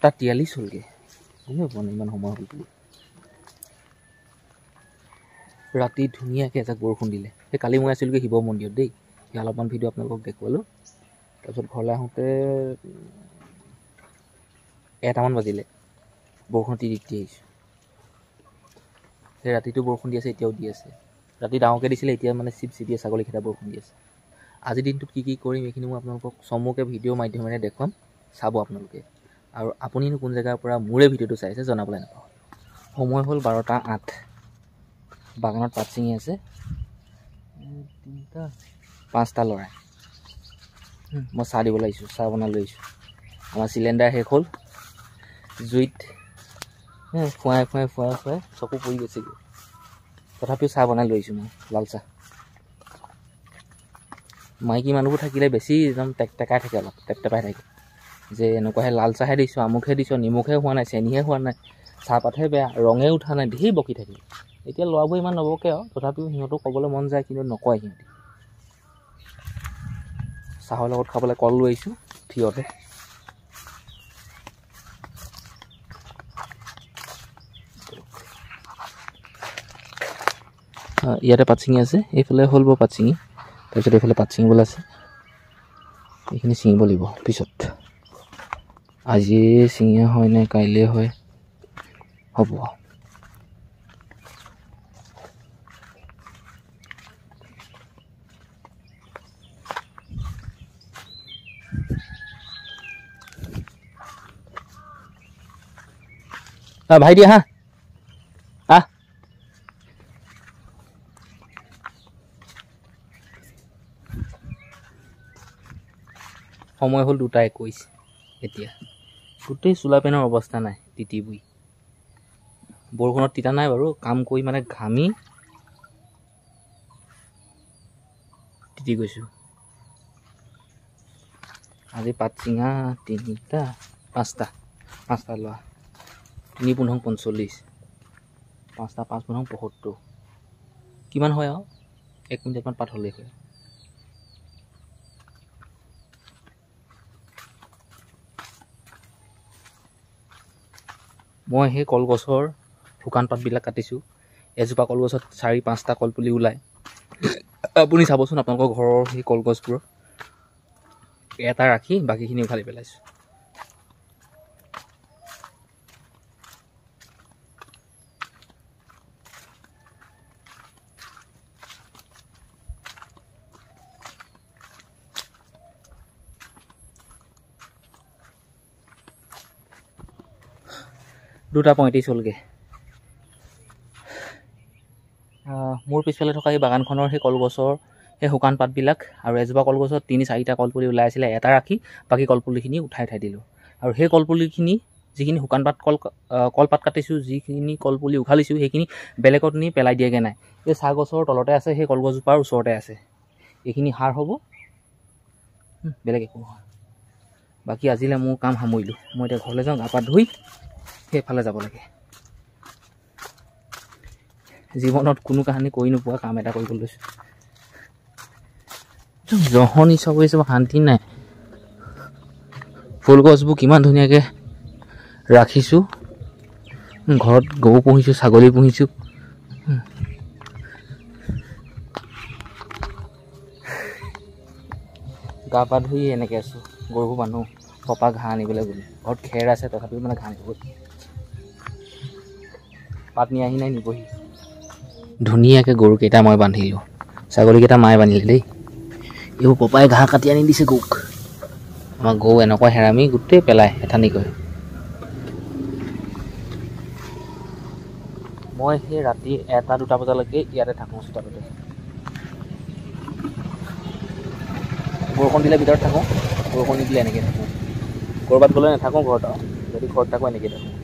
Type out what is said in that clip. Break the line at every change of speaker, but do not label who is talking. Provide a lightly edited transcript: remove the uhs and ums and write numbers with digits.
8:43 হ'লগৈ গমেই পোৱা নাই ইমান সময় হ'ল বুলি ৰাতি ধুনীয়াকৈ এজাক বৰষুণ দিলে সেই কালি মই আছিলোগৈ শিৱ মন্দিৰত দেই সেই অলপমান ভিডিঅ' আপোনালোকক দেখুৱালোঁ তাৰপিছত ঘৰলৈ আহোঁতে 1টামান বাজিলে বৰষুণ তিতি আহিছোঁ সেই ৰাতিটো বৰষুণ দি আছে এতিয়াও দি আছে ৰাতি ডাঙৰকৈ দিছিলে এতিয়া মানে চিপচিপিয়ে ছাগলীকেইটা বৰষুণ দি আছে আজিৰ দিনটোত কি কৰিম এইখিনি মই আপোনালোকক চমুকৈ ভিডিঅ' মাধ্যমেৰে দেখুৱাম চাব আপোনালোকে আৰু আপুনিনো কোন জেগাৰ পৰা মোৰে ভিডিঅ'টো চাইছে জনাবলৈ নাপাহৰিব সময় হ'ল 12:08 বাগানত পাত ছিঙি আছে 5টা ল'ৰাই মই চাহ দিবলৈ আহিছোঁ চাহ বনাই লৈ আহিছোঁ আমাৰ চিলিণ্ডাৰ শেষ হ'ল জুইত ফুৱাই চকু পৰি গৈছেগৈ তথাপিও চাহ বনাই লৈ আহিছোঁ মই লাল চাহ মাইকী মানুহবোৰ থাকিলে বেছি একদম টেকটেকাই থাকে অলপ টেপটেপাই থাকে যে এনেকুৱাহে লাল চাহে দিছোঁ আমুকহে দিছোঁ নিমখহে হোৱা নাই চেনিহে হোৱা নাই চাহপাতহে বেয়া ৰঙে উঠা নাই ধেৰ বকি থাকে এতিয়া ল'ৰাবোৰ ইমান নবকে আৰু তথাপিও সিহঁতক ক'বলৈ মন যায় কিন্তু নকয় সিহঁতি চাহৰ লগত খাবলৈ কল লৈ আহিছোঁ থিয়তে ইয়াতে পাত ছিঙি আছে এইফালে হ'ল বাৰু পাত ছিঙি তাৰপিছত এইফালে পাত ছিঙিবলৈ আছে এইখিনি ছিঙিব লাগিব পিছত আজি ছিঙা হয় নে কাইলৈ হয় হ'ব ভাই দিয়া হা সময় হ'ল 2:21 এতিয়া গোটেই চোলা পেনৰ অৱস্থা নাই তিতি বুই বৰষুণত তিতা নাই বাৰু কাম কৰি মানে ঘামি তিতি গৈছোঁ আজি পাত চিঙা 3টা 5টা লোৱা 3×45 5টা 5×75 কিমান হয় আৰু 1 মিনিটমান পাত হ'লেই হয় মই সেই কলগছৰ শুকান পাতবিলাক কাটিছোঁ এজোপা কলগছত 4-5টা কলপুলি ওলায় আপুনি চাবচোন আপোনালোকৰ ঘৰৰ সেই কলগছবোৰৰ এটা ৰাখি বাকীখিনি উঘালি পেলাইছোঁ দুটা 35 হ'লগৈ মোৰ পিছফালে থকা এই বাগানখনৰ সেই কলগছৰ সেই শুকান পাতবিলাক আৰু এজোপা কলগছত 3-4টা কলপুলি ওলাই আছিলে এটা ৰাখি বাকী কলপুলিখিনি উঠাই দিলোঁ আৰু সেই কলপুলিখিনি যিখিনি শুকান পাত কলপাত কাটিছোঁ যিখিনি কলপুলি উঘালিছোঁ সেইখিনি বেলেগত নি পেলাই দিয়েগৈ নাই এই চাহ গছৰ তলতে আছে সেই কলগছজোপাৰ ওচৰতে আছে এইখিনি সাৰ হ'ব বেলেগ একো নহয় বাকী আজিলৈ মোৰ কাম সামৰিলোঁ মই এতিয়া ঘৰলৈ যাওঁ গা পা ধুই সেইফালে যাব লাগে জীৱনত কোনো কাহানি কৰি নোপোৱা কাম এটা কৰিব লৈছোঁ জহনি চব হৈছে শান্তি নাই ফুল গছবোৰ কিমান ধুনীয়াকৈ ৰাখিছোঁ ঘৰত গৰু পুহিছোঁ ছাগলী পুহিছোঁ গা পা ধুই এনেকৈ আছোঁ গৰুবোৰ মানুহ পপা ঘাঁহ আনিবলৈ বুলি ঘৰত খেৰ আছে তথাপিও মানে ঘাঁহ আনিব পাত নি আহি নাই নিবহি ধুনীয়াকৈ গৰুকেইটা মই বান্ধিলোঁ ছাগলীকেইটা মায়ে বান্ধিলে দেই এইবোৰ পপাই ঘাঁহ কাটি আনি দিছে গৰুক আমাৰ গৰু এনেকুৱা হেৰামি গোটেই পেলাই এঠানি কৰে মই সেই ৰাতি 1-2টা বজালৈকে ইয়াতে থাকোঁ চোতালতে বৰষুণ দিলে ভিতৰত থাকোঁ বৰষুণ নিদিলে এনেকৈ থাকোঁ ক'ৰবাত গ'লে নাথাকোঁ ঘৰত আৰু যদি ঘৰত থাকোঁ এনেকৈ থাকোঁ